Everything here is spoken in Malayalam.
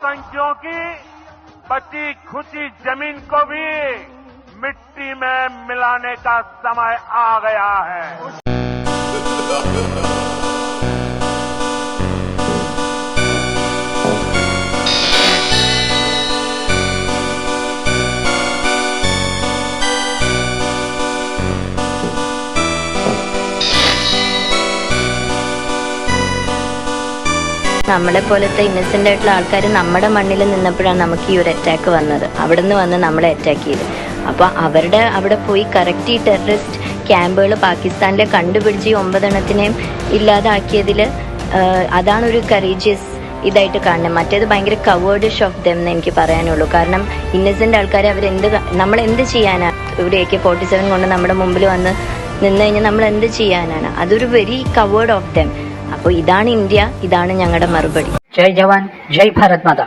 आतंकियों की बची खुची जमीन को भी मिट्टी में मिलाने का समय आ गया है। നമ്മളെ പോലത്തെ ഇന്നസെന്റ് ആയിട്ടുള്ള ആൾക്കാർ നമ്മുടെ മണ്ണിൽ നിന്നപ്പോഴാണ് നമുക്ക് ഈ ഒരു അറ്റാക്ക് വന്നത്. അവിടെ നിന്ന് വന്ന് നമ്മളെ അറ്റാക്ക് ചെയ്ത്. അപ്പോൾ അവിടെ പോയി കറക്റ്റ് ഈ ടെററിസ്റ്റ് ക്യാമ്പുകൾ പാകിസ്ഥാനിലെ കണ്ടുപിടിച്ച് 9 എണ്ണത്തിനെയും ഇല്ലാതാക്കിയതിൽ അതാണ് ഒരു കറേജിയസ് ഇതായിട്ട് കാണുന്നത്. മറ്റേത് ഭയങ്കര കവേർഡിഷ് ഓഫ് ദം എന്ന് എനിക്ക് പറയാനുള്ളൂ. കാരണം ഇന്നസെന്റ് ആൾക്കാരെ നമ്മളെന്ത് ചെയ്യാനാണ്? ഇവിടെ AK-47 കൊണ്ട് നമ്മുടെ മുമ്പിൽ വന്ന് നിന്ന് കഴിഞ്ഞാൽ നമ്മൾ എന്ത് ചെയ്യാനാണ്? അതൊരു വെരി കവേർഡ് ഓഫ് ദം. അപ്പോൾ ഇതാണ് ഇന്ത്യ, ഇതാണ് ഞങ്ങളുടെ മറുപടി. ജയ് ജവാൻ, ജയ് ഭാരത് മാതാ.